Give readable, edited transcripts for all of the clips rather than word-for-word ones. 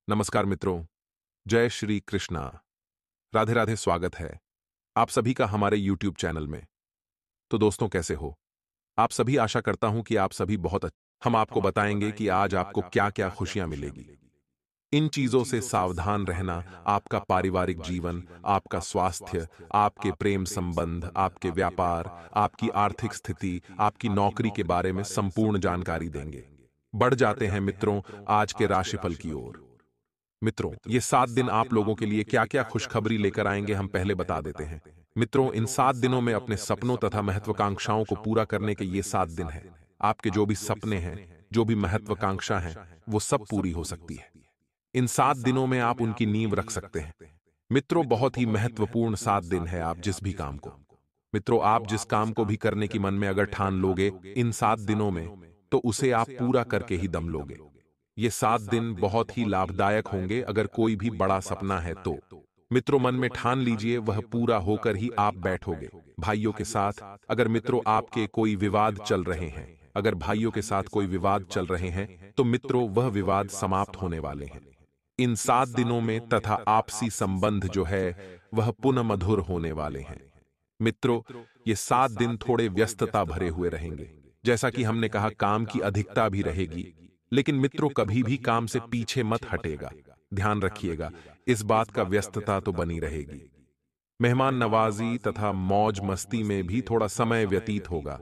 नमस्कार मित्रों, जय श्री कृष्णा। राधे राधे। स्वागत है आप सभी का हमारे YouTube चैनल में। तो दोस्तों, कैसे हो आप सभी? आशा करता हूं कि आप सभी बहुत अच्छे। हम आपको बताएंगे कि आज आपको क्या क्या खुशियां मिलेगी। इन चीजों से सावधान रहना। आपका पारिवारिक जीवन, आपका स्वास्थ्य, आपके प्रेम संबंध, आपके व्यापार, आपकी आर्थिक स्थिति, आपकी नौकरी के बारे में संपूर्ण जानकारी देंगे। बढ़ जाते हैं मित्रों आज के राशिफल की ओर। मित्रों, ये 7 दिन आप लोगों के लिए क्या क्या खुशखबरी लेकर आएंगे, हम पहले बता देते हैं। मित्रों, इन 7 दिनों में अपने सपनों तथा महत्वाकांक्षाओं को पूरा करने के ये 7 दिन हैं। आपके जो भी सपने हैं, जो भी महत्वाकांक्षा हैं, वो सब पूरी हो सकती है। इन 7 दिनों में आप उनकी नींव रख सकते हैं। मित्रों, बहुत ही महत्वपूर्ण 7 दिन है। आप जिस भी काम को, मित्रों, आप जिस काम को भी करने की मन में अगर ठान लोगे इन 7 दिनों में, तो उसे आप पूरा करके ही दम लोगे। ये 7 दिन बहुत ही लाभदायक होंगे। अगर कोई भी बड़ा सपना है तो मित्रों मन में ठान लीजिए, वह पूरा होकर ही आप बैठोगे। भाइयों के साथ अगर मित्रों आपके कोई विवाद चल रहे हैं, अगर भाइयों के साथ कोई विवाद चल रहे हैं, तो मित्रों वह विवाद समाप्त होने वाले हैं इन 7 दिनों में, तथा आपसी संबंध जो है वह पुनः मधुर होने वाले हैं। मित्रों, ये 7 दिन थोड़े व्यस्तता भरे हुए रहेंगे। जैसा कि हमने कहा, काम की अधिकता भी रहेगी, लेकिन मित्रों कभी भी काम से पीछे मत हटेगा। ध्यान रखिएगा, इस बात का व्यस्तता तो बनी रहेगी। मेहमान नवाजी तथा मौज मस्ती में भी थोड़ा समय व्यतीत होगा।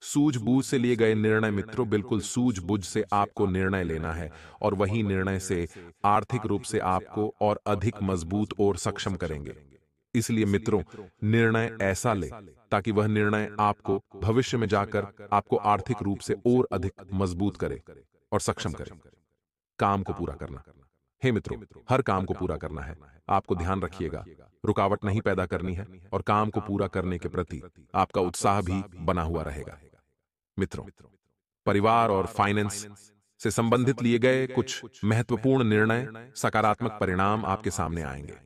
सूझबूझ से लिए गए निर्णय मित्रों, बिल्कुल सूझबूझ से आपको निर्णय लेना है, और वही निर्णय से आर्थिक रूप से आपको और अधिक मजबूत और सक्षम करेंगे। इसलिए मित्रों, निर्णय ऐसा ले ताकि वह निर्णय आपको भविष्य में जाकर आपको आर्थिक रूप से और अधिक मजबूत करे और सक्षम करे। काम को पूरा करना। हे मित्रों, हर काम को पूरा करना है। आपको ध्यान रखिएगा, रुकावट नहीं पैदा करनी है, और काम को पूरा करने के प्रति आपका उत्साह भी बना हुआ रहेगा। मित्रों, परिवार और फाइनेंस से संबंधित लिए गए कुछ महत्वपूर्ण निर्णय, सकारात्मक परिणाम आपके सामने आएंगे।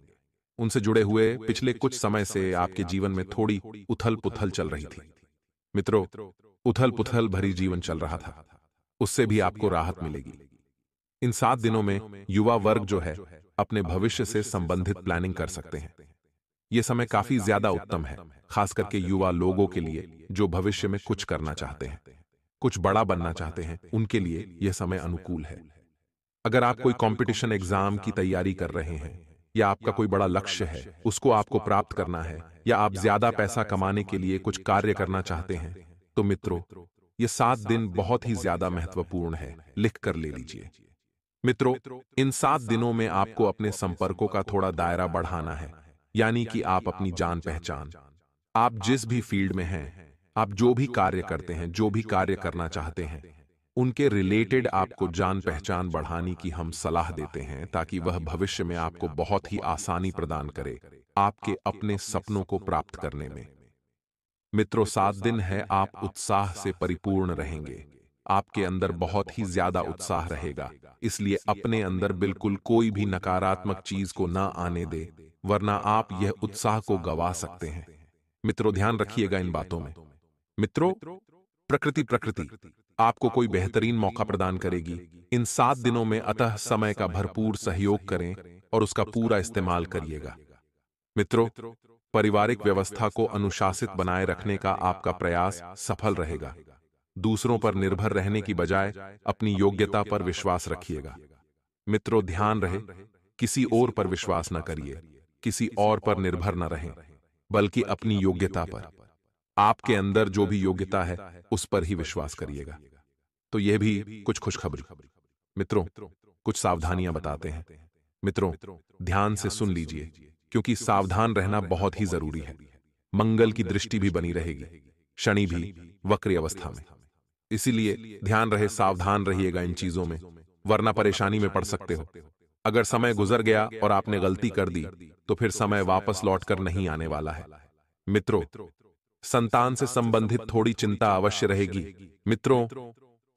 उनसे जुड़े हुए पिछले कुछ समय से आपके जीवन में थोड़ी उथल पुथल चल रही थी। मित्रों, उथल पुथल भरी जीवन चल रहा था, उससे भी आपको राहत मिलेगी। इन 7 दिनों में युवा वर्ग जो है अपने भविष्य से संबंधित प्लानिंग कर सकते हैं। यह समय काफी ज्यादा उत्तम है, खास करके युवा लोगों के लिए जो भविष्य में कुछ करना चाहते हैं, कुछ बड़ा बनना चाहते हैं। उनके लिए यह समय अनुकूल है। अगर आप कोई कंपटीशन एग्जाम की तैयारी कर रहे हैं, या आपका कोई बड़ा लक्ष्य है, उसको आपको प्राप्त करना है, या आप ज्यादा पैसा कमाने के लिए कुछ कार्य करना चाहते हैं, तो मित्रों ये 7 दिन बहुत ही ज्यादा महत्वपूर्ण है। लिख कर ले लीजिए। मित्रों, इन 7 दिनों में आपको अपने संपर्कों का थोड़ा दायरा बढ़ाना है, यानी कि आप अपनी जान पहचान, आप जिस भी फील्ड में हैं, आप जो भी कार्य करते हैं, जो भी कार्य करना चाहते हैं, उनके रिलेटेड आपको जान पहचान बढ़ाने की हम सलाह देते हैं, ताकि वह भविष्य में आपको बहुत ही आसानी प्रदान करे आपके अपने सपनों को प्राप्त करने में। मित्रों, 7 दिन है, आप उत्साह से परिपूर्ण रहेंगे। आपके अंदर बहुत ही ज्यादा उत्साह रहेगा, इसलिए अपने अंदर बिल्कुल कोई भी नकारात्मक चीज को ना आने दे, वरना आप यह उत्साह को गवा सकते हैं। मित्रों, ध्यान रखिएगा इन बातों में। मित्रों, प्रकृति प्रकृति आपको कोई बेहतरीन मौका प्रदान करेगी इन 7 दिनों में, अतः समय का भरपूर सहयोग करें और उसका पूरा इस्तेमाल करिएगा। मित्रों, पारिवारिक व्यवस्था को अनुशासित बनाए रखने का आपका प्रयास सफल रहेगा। दूसरों पर निर्भर रहने की बजाय अपनी योग्यता पर विश्वास रखिएगा। मित्रों, ध्यान रहे, किसी और पर विश्वास न करिए, किसी और पर निर्भर न रहें, बल्कि अपनी योग्यता पर, आपके अंदर जो भी योग्यता है उस पर ही विश्वास करिएगा। तो यह भी कुछ खुशखबरी। मित्रों, कुछ सावधानियां बताते हैं। मित्रों, ध्यान से सुन लीजिए, क्योंकि सावधान रहना बहुत ही जरूरी है। मंगल की दृष्टि भी बनी रहेगी, शनि भी वक्री अवस्था में। इसीलिए ध्यान रहे, सावधान रहिएगा इन चीजों में, वरना परेशानी में पड़ सकते हो। अगर समय गुजर गया और आपने गलती कर दी, तो फिर समय वापस लौटकर नहीं आने वाला है। मित्रों, संतान से संबंधित थोड़ी चिंता अवश्य रहेगी। मित्रों,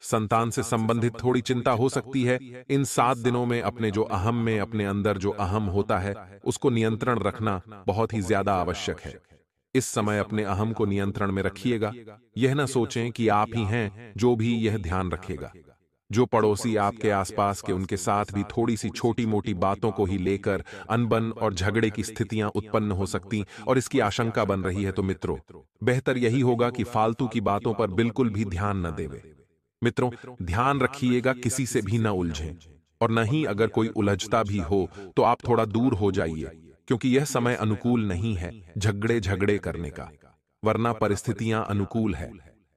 संतान से संबंधित थोड़ी चिंता हो सकती है। इन 7 दिनों में अपने जो अहम में, अपने अंदर जो अहम होता है, उसको नियंत्रण रखना बहुत ही ज्यादा आवश्यक है। इस समय अपने अहम को नियंत्रण में रखिएगा। यह न सोचें कि आप ही हैं जो भी यह ध्यान रखेगा। जो पड़ोसी आपके आसपास के उनके साथ भी थोड़ी सी छोटी मोटी बातों को ही लेकर अनबन और झगड़े की स्थितियां उत्पन्न हो सकती और इसकी आशंका बन रही है, तो मित्रों बेहतर यही होगा कि फालतू की बातों पर बिल्कुल भी ध्यान न देवे। मित्रों, ध्यान रखिएगा किसी से भी न उलझें, और न ही अगर कोई उलझता भी हो तो आप थोड़ा दूर हो जाइए, क्योंकि यह समय अनुकूल नहीं है झगड़े झगड़े करने का, वरना परिस्थितियां अनुकूल है।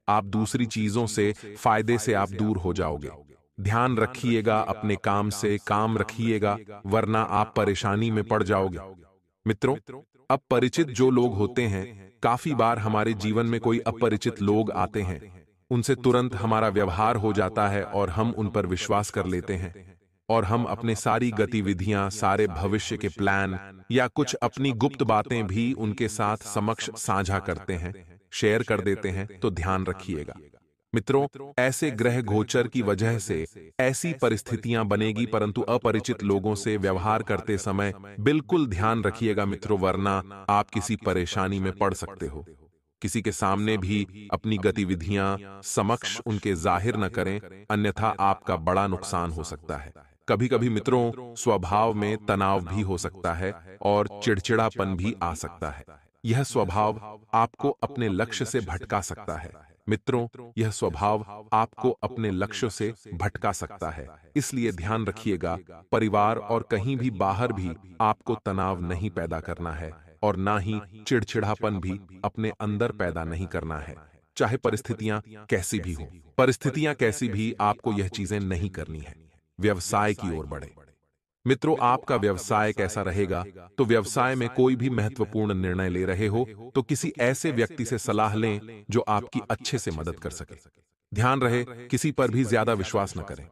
आप दूसरी चीजों से, फायदे से आप दूर हो जाओगे। ध्यान रखिएगा, अपने काम से काम रखिएगा, वरना आप परेशानी में पड़ जाओगे। मित्रों, अपरिचित जो लोग होते हैं, काफी बार हमारे जीवन में कोई अपरिचित लोग आते हैं, उनसे तुरंत हमारा व्यवहार हो जाता है और हम उन पर विश्वास कर लेते हैं, और हम अपने सारी गतिविधियां, सारे भविष्य के प्लान या कुछ अपनी गुप्त बातें भी उनके साथ समक्ष साझा करते हैं, शेयर कर देते हैं। तो ध्यान रखिएगा मित्रों, ऐसे ग्रह गोचर की वजह से ऐसी परिस्थितियां बनेगी, परंतु अपरिचित लोगों से व्यवहार करते समय बिल्कुल ध्यान रखिएगा मित्रों, वरना आप किसी परेशानी में पड़ सकते हो। किसी के सामने भी अपनी गतिविधियां समक्ष उनके जाहिर न करें, अन्यथा आपका बड़ा नुकसान हो सकता है। कभी कभी मित्रों स्वभाव में तनाव भी हो सकता है और चिड़चिड़ापन भी आ सकता है। यह स्वभाव आपको अपने लक्ष्य से भटका सकता है। मित्रों, यह स्वभाव आपको अपने लक्ष्य से भटका सकता है, इसलिए ध्यान रखिएगा, परिवार और कहीं भी बाहर भी आपको तनाव नहीं पैदा करना है, और ना ही चिड़चिड़ापन भी अपने अंदर पैदा नहीं करना है। चाहे परिस्थितियां कैसी भी हों, परिस्थितियां कैसी भी, आपको यह चीजें नहीं करनी है। व्यवसाय की ओर बढ़े। मित्रों, आपका व्यवसाय कैसा रहेगा? तो व्यवसाय में कोई भी महत्वपूर्ण निर्णय ले रहे हो तो किसी ऐसे व्यक्ति से सलाह लें जो आपकी अच्छे से मदद कर सके। ध्यान रहे, किसी पर भी ज्यादा विश्वास न करें।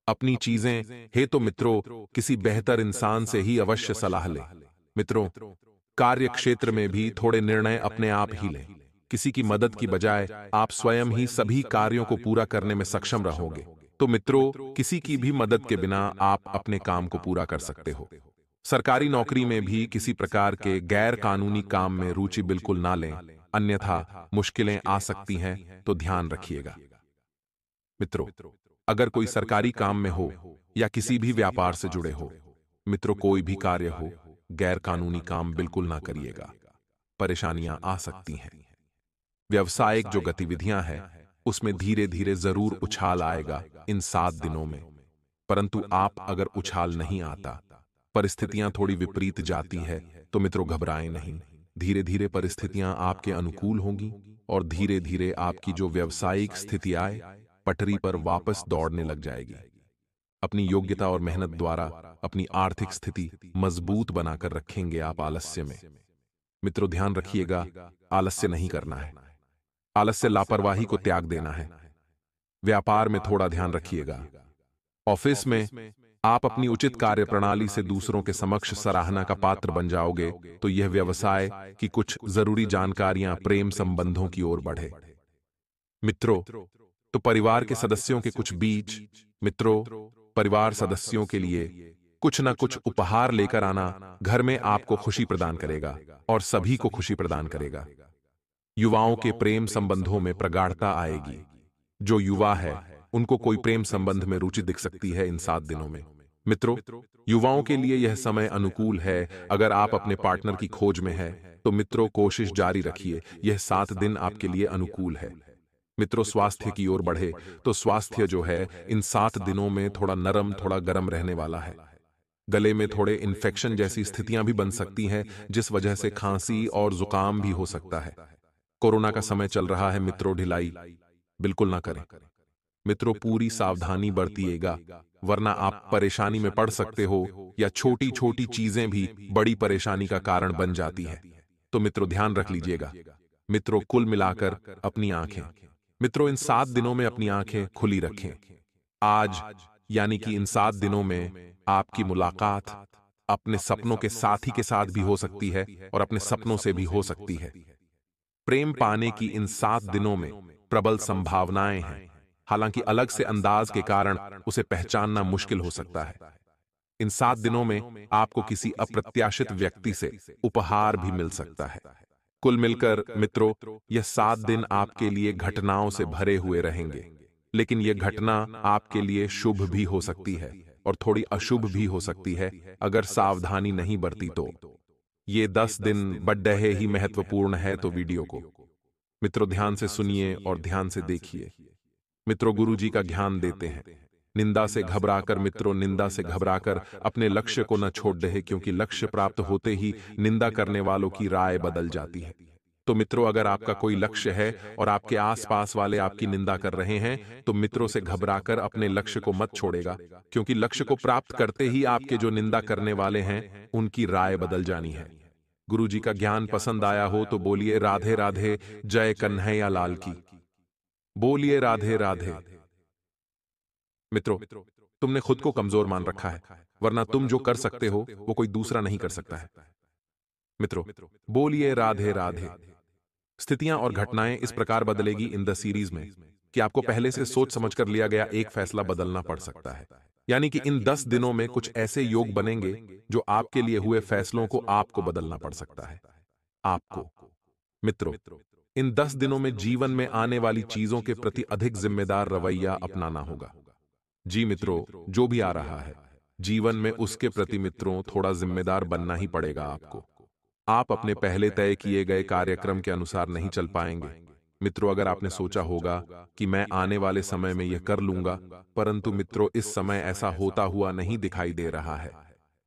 अपनी चीजें है तो मित्रों किसी बेहतर इंसान से ही अवश्य सलाह लें। मित्रों, कार्य क्षेत्र में भी थोड़े निर्णय अपने आप ही लें। किसी की मदद की बजाय आप स्वयं ही सभी कार्यों को पूरा करने में सक्षम रहोगे। तो मित्रों, किसी की भी मदद के बिना आप अपने काम को पूरा कर सकते हो। सरकारी नौकरी में भी किसी प्रकार के गैर कानूनी काम में रुचि बिल्कुल ना लें, अन्यथा मुश्किलें आ सकती हैं, तो ध्यान रखिएगा। मित्रों, अगर कोई सरकारी काम में हो या किसी भी व्यापार से जुड़े हो, मित्रों कोई भी कार्य हो, गैर कानूनी काम बिल्कुल ना करिएगा, परेशानियां आ सकती हैं। व्यवसायिक जो गतिविधियां हैं उसमें धीरे धीरे जरूर उछाल आएगा इन 7 दिनों में, परंतु आप अगर उछाल नहीं आता, परिस्थितियां थोड़ी विपरीत जाती है, तो मित्रों घबराएं नहीं। धीरे धीरे परिस्थितियां आपके अनुकूल होंगी और धीरे धीरे आपकी जो व्यवसायिक स्थिति आए पटरी पर वापस दौड़ने लग जाएगी। अपनी योग्यता और मेहनत द्वारा अपनी आर्थिक स्थिति मजबूत बनाकर रखेंगे आप आलस्य में। मित्रों ध्यान रखिएगा, आलस्य नहीं करना है, आलस्य लापरवाही को त्याग देना है। व्यापार में थोड़ा ध्यान रखिएगा। ऑफिस में आप अपनी उचित कार्य प्रणाली से दूसरों के समक्ष सराहना का पात्र बन जाओगे, तो यह व्यवसाय की कुछ जरूरी जानकारियां प्रेम संबंधों की ओर बढ़े। मित्रों, तो परिवार के सदस्यों के कुछ बीच, मित्रों परिवार सदस्यों के लिए कुछ ना कुछ उपहार लेकर आना घर में आपको खुशी प्रदान करेगा और सभी को खुशी प्रदान करेगा। युवाओं के प्रेम संबंधों में प्रगाढ़ता आएगी। जो युवा है उनको कोई प्रेम संबंध में रुचि दिख सकती है इन 7 दिनों में। मित्रों, युवाओं के लिए यह समय अनुकूल है। अगर आप अपने पार्टनर की खोज में हैं, तो मित्रों कोशिश जारी रखिए, यह 7 दिन आपके लिए अनुकूल है। मित्रों, स्वास्थ्य की ओर बढ़े तो स्वास्थ्य जो है इन 7 दिनों में थोड़ा नरम थोड़ा गर्म रहने वाला है। गले में थोड़े इन्फेक्शन जैसी स्थितियां भी बन सकती हैं, जिस वजह से खांसी और जुकाम भी हो सकता है। कोरोना का समय चल रहा है मित्रों, ढिलाई बिल्कुल ना करें। मित्रों, पूरी सावधानी बरतिएगा, वरना आप परेशानी में पड़ सकते हो या छोटी छोटी चीजें भी बड़ी परेशानी का कारण बन जाती है। तो मित्रों ध्यान रख लीजिएगा। मित्रों, कुल मिलाकर अपनी आंखें, मित्रों इन 7 दिनों में अपनी आंखें खुली रखें। आज यानी कि इन 7 दिनों में आपकी मुलाकात अपने सपनों के साथी के साथ भी हो सकती है और अपने सपनों से भी हो सकती है। प्रेम पाने की इन 7 दिनों में प्रबल संभावनाएं हैं, हालांकि अलग से अंदाज के कारण उसे पहचानना मुश्किल हो सकता है। इन 7 दिनों में आपको किसी अप्रत्याशित व्यक्ति से उपहार भी मिल सकता है। कुल मिलकर मित्रों, यह 7 दिन आपके लिए घटनाओं से भरे हुए रहेंगे। लेकिन यह घटना आपके लिए शुभ भी हो सकती है और थोड़ी अशुभ भी हो सकती है अगर सावधानी नहीं बरती तो। ये 10 दिन बड्डे ही महत्वपूर्ण है, तो वीडियो को मित्रों ध्यान से सुनिए और ध्यान से देखिए। मित्रों, गुरु जी का ज्ञान देते हैं, निंदा से घबराकर मित्रों, निंदा से घबराकर अपने लक्ष्य को न छोड़ दे, क्योंकि लक्ष्य प्राप्त होते ही निंदा करने वालों की राय बदल जाती है। तो मित्रों, अगर आपका कोई लक्ष्य है और आपके आसपास वाले आपकी निंदा कर रहे हैं, तो मित्रों से घबराकर अपने लक्ष्य को मत छोड़ेगा, क्योंकि लक्ष्य को प्राप्त करते ही आपके जो निंदा करने वाले हैं उनकी राय बदल जानी है। गुरु जी का ज्ञान पसंद आया हो तो बोलिए राधे राधे, जय कन्हैया लाल की। बोलिए राधे राधे। मित्रों, तुमने खुद को कमजोर मान रखा है, वरना तुम जो कर सकते हो वो कोई दूसरा नहीं कर सकता है। मित्रों, बोलिए राधे राधे। स्थितियां और घटनाएं इस प्रकार बदलेगी इन द सीरीज में कि आपको पहले से सोच समझ कर लिया गया एक फैसला बदलना पड़ सकता है। यानी कि इन 10 दिनों में कुछ ऐसे योग बनेंगे जो आपके लिए हुए फैसलों को आपको बदलना पड़ सकता है। आपको मित्रों, इन 10 दिनों में जीवन में आने वाली चीजों के प्रति अधिक जिम्मेदार रवैया अपनाना होगा। जी मित्रों, जो भी आ रहा है जीवन में उसके प्रति मित्रों थोड़ा जिम्मेदार बनना ही पड़ेगा आपको। आप अपने पहले तय किए गए कार्यक्रम के अनुसार नहीं चल पाएंगे। मित्रों, अगर आपने सोचा होगा कि मैं आने वाले समय में यह कर लूंगा, परंतु मित्रों इस समय ऐसा होता हुआ नहीं दिखाई दे रहा है।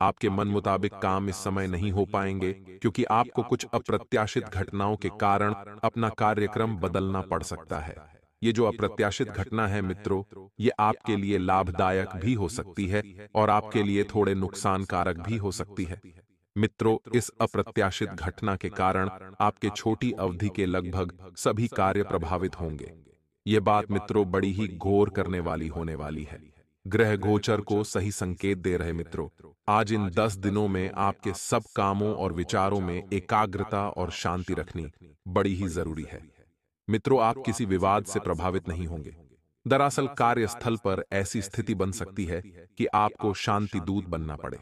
आपके मन मुताबिक काम इस समय नहीं हो पाएंगे, क्योंकि आपको कुछ अप्रत्याशित घटनाओं के कारण अपना कार्यक्रम बदलना पड़ सकता है। ये जो अप्रत्याशित घटना है मित्रों, ये आपके लिए लाभदायक भी हो सकती है और आपके लिए थोड़े नुकसानकारक भी हो सकती है। मित्रों, इस अप्रत्याशित घटना के कारण आपके छोटी अवधि के लगभग सभी कार्य प्रभावित होंगे। ये बात मित्रों बड़ी ही घोर करने वाली होने वाली है। ग्रह गोचर को सही संकेत दे रहे मित्रों, आज इन 10 दिनों में आपके सब कामों और विचारों में एकाग्रता और शांति रखनी बड़ी ही जरूरी है। मित्रों, आप किसी विवाद से प्रभावित नहीं होंगे। दरअसल कार्यस्थल पर ऐसी स्थिति बन सकती है कि आपको शांति दूत बनना पड़े।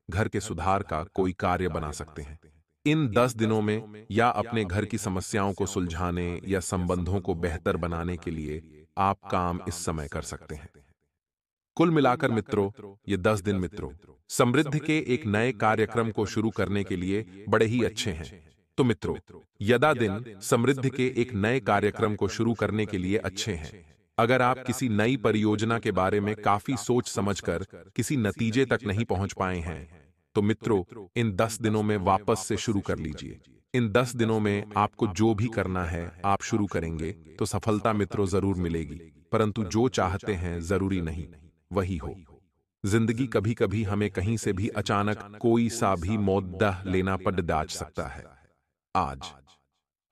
घर के सुधार का कोई कार्य बना सकते हैं। इन 10 दिनों में या अपने घर की समस्याओं को सुलझाने या संबंधों को बेहतर बनाने के लिए आप काम इस समय कर सकते हैं। कुल मिलाकर मित्रों, ये 10 दिन मित्रों समृद्धि के एक नए कार्यक्रम को शुरू करने के लिए बड़े ही अच्छे हैं। तो मित्रों, यदा दिन समृद्धि के एक नए कार्यक्रम को शुरू करने के लिए अच्छे हैं। अगर आप किसी नई परियोजना के बारे में काफी सोच समझकर किसी नतीजे तक नहीं पहुंच पाए हैं, तो मित्रों इन 10 दिनों में वापस से शुरू कर लीजिए। इन 10 दिनों में आपको जो भी करना है आप शुरू करेंगे तो सफलता मित्रों जरूर मिलेगी, परंतु जो चाहते हैं जरूरी नहीं वही हो। जिंदगी कभी कभी हमें कहीं से भी अचानक कोई सा भी मोद्दा लेना पड़ दाज सकता है।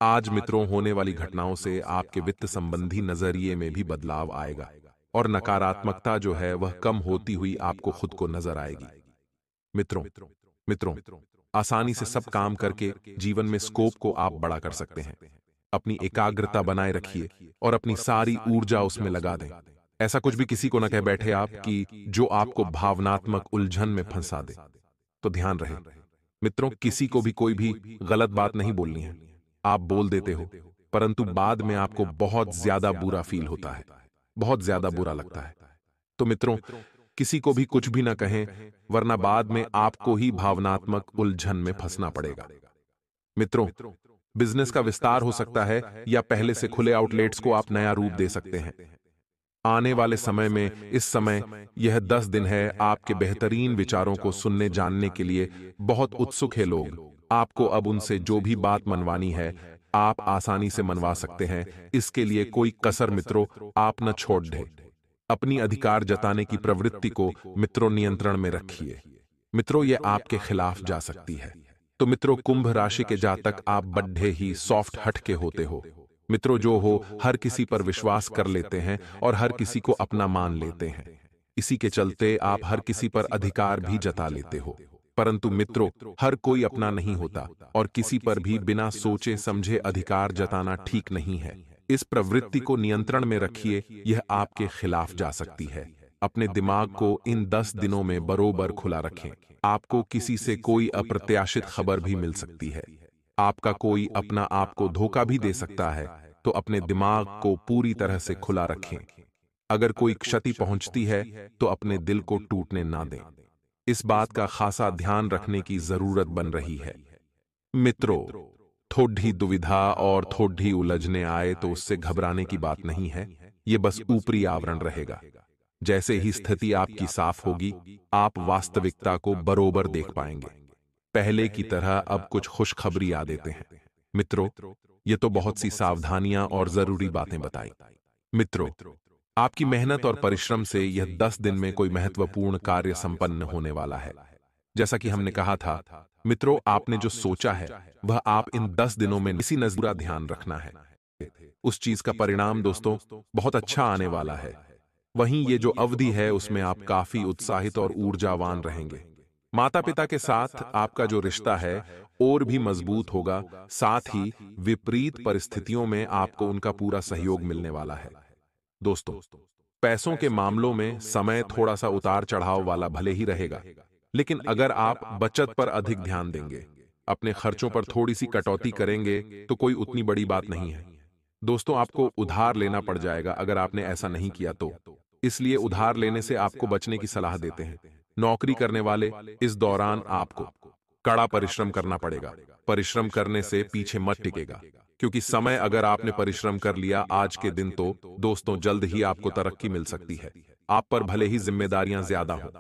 आज मित्रों होने वाली घटनाओं से आपके वित्त संबंधी नजरिए में भी बदलाव आएगा और नकारात्मकता जो है वह कम होती हुई आपको खुद को नजर आएगी। मित्रों आसानी से सब काम करके जीवन में स्कोप को आप बड़ा कर सकते हैं। अपनी एकाग्रता बनाए रखिए और अपनी सारी ऊर्जा उसमें लगा दें। ऐसा कुछ भी किसी को न कह बैठे आप कि जो आपको भावनात्मक उलझन में फंसा दे। तो ध्यान रहे मित्रों, किसी को भी कोई भी गलत बात नहीं बोलनी है। आप बोल देते हो, परंतु बाद में आपको बहुत ज्यादा बुरा फील होता है, बहुत ज्यादा बुरा लगता है। तो मित्रों, किसी को भी कुछ भी ना कहें, वरना बाद में आपको ही भावनात्मक उलझन में फंसना पड़ेगा। मित्रों, बिजनेस का विस्तार हो सकता है या पहले से खुले आउटलेट्स को आप नया रूप दे सकते हैं। आने वाले समय में इस समय यह 10 दिन है आपके बेहतरीन विचारों को सुनने जानने के लिए बहुत उत्सुक है लोग। आपको अब उनसे जो भी बात मनवानी है आप आसानी से मनवा सकते हैं। इसके लिए कोई कसर मित्रों आप न छोड़ दें। अपनी अधिकार जताने की प्रवृत्ति को मित्रों नियंत्रण में रखिए। मित्रों, यह आपके खिलाफ जा सकती है। तो मित्रों, कुंभ राशि के जातक आप बड्ढे ही सॉफ्ट हट के होते हो। मित्रों, जो हो हर किसी पर विश्वास कर लेते हैं और हर किसी को अपना मान लेते हैं। इसी के चलते आप हर किसी पर अधिकार भी जता लेते हो। परंतु मित्रों, हर कोई अपना नहीं होता और किसी पर भी बिना सोचे समझे अधिकार जताना ठीक नहीं है। इस प्रवृत्ति को नियंत्रण में रखिए, यह आपके खिलाफ जा सकती है। अपने दिमाग को इन 10 दिनों में बरोबर खुला रखें। आपको किसी से कोई अप्रत्याशित खबर भी मिल सकती है। आपका कोई अपना आपको धोखा भी दे सकता है, तो अपने दिमाग को पूरी तरह से खुला रखें। अगर कोई क्षति पहुंचती है तो अपने दिल को टूटने ना दें। इस बात का खासा ध्यान रखने की जरूरत बन रही है। मित्रों, थोड़ी दुविधा और थोड़ी उलझने आए तो उससे घबराने की बात नहीं है। ये बस ऊपरी आवरण रहेगा। जैसे ही स्थिति आपकी साफ होगी, आप वास्तविकता को बरोबर देख पाएंगे। पहले की तरह अब कुछ खुशखबरी आ देते हैं। मित्रों, ये तो बहुत सी सावधानियां और जरूरी बातें बताई। मित्रों, आपकी मेहनत और परिश्रम से यह 10 दिन में कोई महत्वपूर्ण कार्य संपन्न होने वाला है। जैसा कि हमने कहा था, मित्रों, आपने जो सोचा है वह आप इन 10 दिनों में इसी नजर ध्यान रखना है। उस चीज का परिणाम दोस्तों बहुत अच्छा आने वाला है। वहीं ये जो अवधि है उसमें आप काफी उत्साहित और ऊर्जावान रहेंगे। माता पिता के साथ आपका जो रिश्ता है और भी मजबूत होगा। साथ ही विपरीत परिस्थितियों में आपको उनका पूरा सहयोग मिलने वाला है। दोस्तों, पैसों के मामलों में समय थोड़ा सा उतार चढ़ाव वाला भले ही रहेगा, लेकिन अगर आप बचत पर अधिक ध्यान देंगे, अपने खर्चों पर थोड़ी सी कटौती करेंगे तो कोई उतनी बड़ी बात नहीं है। दोस्तों, आपको उधार लेना पड़ जाएगा अगर आपने ऐसा नहीं किया तो। इसलिए उधार लेने से आपको बचने की सलाह देते हैं। नौकरी करने वाले, इस दौरान आपको कड़ा परिश्रम करना पड़ेगा। परिश्रम करने से पीछे मत टिकेगा, क्योंकि समय अगर आपने परिश्रम कर लिया आज के दिन तो दोस्तों जल्द ही आपको तरक्की मिल सकती है। आप पर भले ही जिम्मेदारियां ज्यादा हो,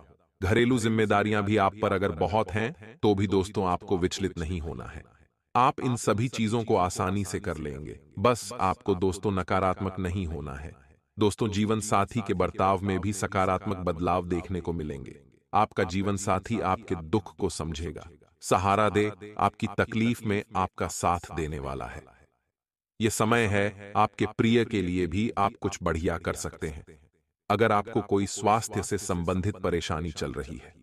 घरेलू जिम्मेदारियां भी आप पर अगर बहुत हैं, तो भी दोस्तों आपको विचलित नहीं होना है। आप इन सभी चीजों को आसानी से कर लेंगे। बस आपको दोस्तों नकारात्मक नहीं होना है। दोस्तों, जीवन साथी के बर्ताव में भी सकारात्मक बदलाव देखने को मिलेंगे। आपका जीवन साथी आपके दुख को समझेगा, सहारा दे, आपकी तकलीफ में आपका साथ देने वाला है। यह समय है आपके प्रिय के लिए भी आप कुछ बढ़िया कर सकते हैं। अगर आपको कोई स्वास्थ्य से संबंधित परेशानी चल रही है,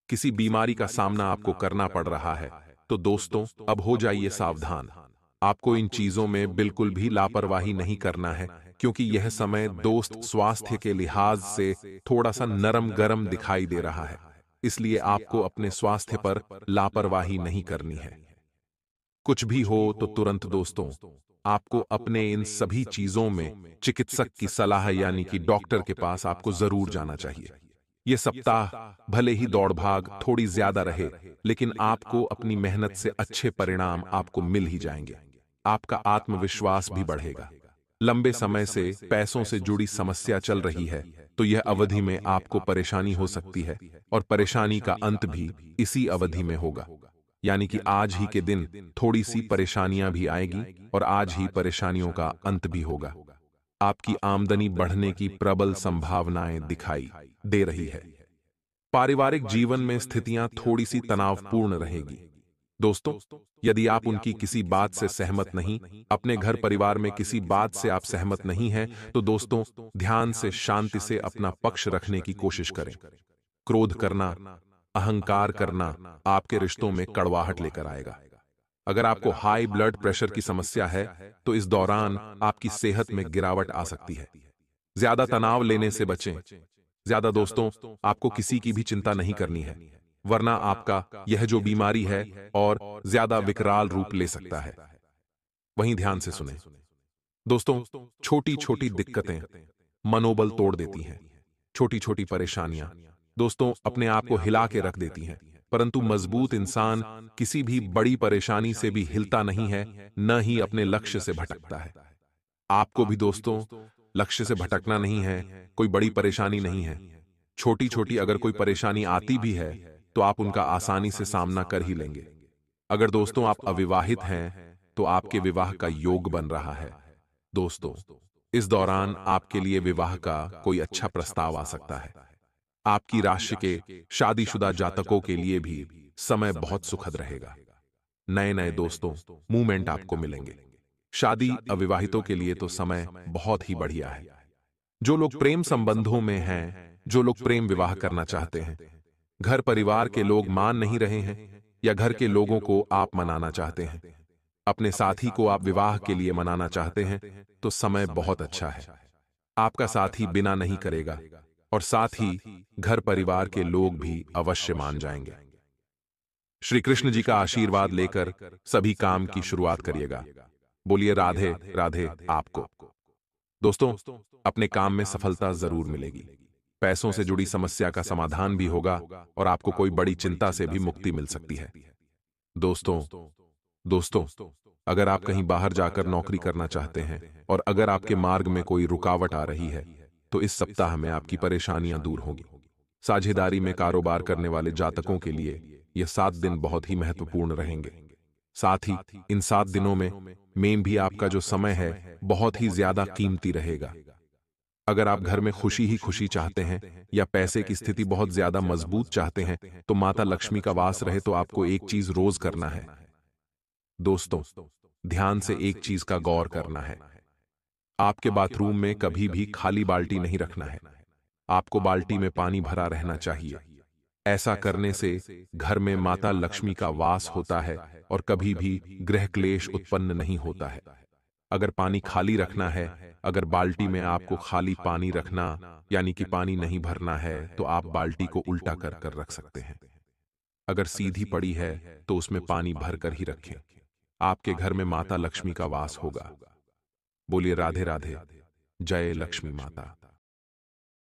किसी बीमारी का सामना आपको करना पड़ रहा है, तो दोस्तों अब हो जाइए सावधान। आपको इन चीजों में बिल्कुल भी लापरवाही नहीं करना है, क्योंकि यह समय दोस्त स्वास्थ्य के लिहाज से थोड़ा सा नरम गरम दिखाई दे रहा है। इसलिए आपको अपने स्वास्थ्य पर लापरवाही नहीं करनी है। कुछ भी हो तो तुरंत दोस्तों आपको अपने इन सभी चीजों में चिकित्सक की सलाह यानी कि डॉक्टर के पास आपको जरूर जाना चाहिए। ये सप्ताह भले ही दौड़ भाग थोड़ी ज्यादा रहे, लेकिन आपको अपनी मेहनत से अच्छे परिणाम आपको मिल ही जाएंगे। आपका आत्मविश्वास भी बढ़ेगा। लंबे समय से पैसों से जुड़ी समस्या चल रही है, तो यह अवधि में आपको परेशानी हो सकती है, और परेशानी का अंत भी इसी अवधि में होगा। यानी कि आज ही के दिन थोड़ी सी परेशानियां भी आएगी और आज ही परेशानियों का अंत भी होगा। आपकी आमदनी बढ़ने की प्रबल संभावनाएं दिखाई दे रही है। पारिवारिक जीवन में स्थितियां थोड़ी सी तनावपूर्ण रहेगी। दोस्तों, यदि आप उनकी किसी बात से सहमत नहीं, अपने घर परिवार में किसी बात से आप सहमत नहीं हैं, तो दोस्तों ध्यान से शांति से अपना पक्ष रखने की कोशिश करें। क्रोध करना, अहंकार करना आपके रिश्तों में कड़वाहट लेकर आएगा। अगर आपको हाई ब्लड प्रेशर की समस्या है, तो इस दौरान आपकी सेहत में गिरावट आ सकती है। ज्यादा तनाव लेने से बचें। ज्यादा दोस्तों आपको किसी की भी चिंता नहीं करनी है, वरना आपका यह जो बीमारी है और ज्यादा विकराल रूप ले सकता है। वहीं ध्यान से सुने दोस्तों, छोटी छोटी दिक्कतें मनोबल तोड़ देती हैं। छोटी छोटी परेशानियां दोस्तों अपने आप को हिला के रख देती हैं, परंतु मजबूत इंसान किसी भी बड़ी परेशानी से भी हिलता नहीं है, न ही अपने लक्ष्य से भटकता है। आपको भी दोस्तों लक्ष्य से भटकना नहीं है, कोई बड़ी परेशानी नहीं है। छोटी छोटी अगर कोई परेशानी आती भी है तो आप उनका आसानी से सामना कर ही लेंगे। अगर दोस्तों आप अविवाहित हैं तो आपके विवाह का योग बन रहा है। दोस्तों इस दौरान आपके लिए विवाह का कोई अच्छा प्रस्ताव आ सकता है। आपकी राशि के शादीशुदा जातकों के लिए भी समय बहुत सुखद रहेगा। नए नए दोस्तों मूवमेंट आपको मिलेंगे। शादी अविवाहितों के लिए तो समय बहुत ही बढ़िया है। जो लोग प्रेम संबंधों में हैं, जो लोग प्रेम विवाह करना चाहते हैं, घर परिवार के लोग मान नहीं रहे हैं या घर के लोगों को आप मनाना चाहते हैं, अपने साथी को आप विवाह के लिए मनाना चाहते हैं, तो समय बहुत अच्छा है। आपका साथी बिना नहीं करेगा और साथ ही घर परिवार के लोग भी अवश्य मान जाएंगे। श्री कृष्ण जी का आशीर्वाद लेकर सभी काम की शुरुआत करिएगा। बोलिए राधे राधे आपको। दोस्तों, अपने काम में सफलता जरूर मिलेगी, पैसों से जुड़ी समस्या का समाधान भी होगा और आपको कोई बड़ी चिंता से भी मुक्ति मिल सकती है। दोस्तों दोस्तों अगर आप कहीं बाहर जाकर नौकरी करना चाहते हैं और अगर आपके मार्ग में कोई रुकावट आ रही है, तो इस सप्ताह में आपकी परेशानियां दूर होंगी। साझेदारी में कारोबार करने वाले जातकों के लिए ये 7 दिन बहुत ही महत्वपूर्ण रहेंगे। साथ ही इन 7 दिनों में भी आपका जो समय है बहुत ही ज्यादा कीमती रहेगा। अगर आप घर में खुशी ही खुशी चाहते हैं या पैसे की स्थिति बहुत ज्यादा मजबूत चाहते हैं, तो माता लक्ष्मी का वास रहे तो आपको एक चीज रोज करना है। दोस्तों, ध्यान से एक चीज का गौर करना है। आपके बाथरूम में कभी भी खाली बाल्टी नहीं रखना है। आपको बाल्टी में पानी भरा रहना चाहिए। ऐसा करने से घर में माता लक्ष्मी का वास होता है और कभी भी गृह क्लेश उत्पन्न नहीं होता है। अगर पानी खाली रखना है, अगर बाल्टी में आपको खाली पानी रखना यानी कि पानी नहीं भरना है, तो आप बाल्टी को उल्टा कर कर रख सकते हैं। अगर सीधी पड़ी है तो उसमें पानी भर कर ही रखें। आपके घर में माता लक्ष्मी का वास होगा। बोलिए राधे राधे, जय लक्ष्मी माता।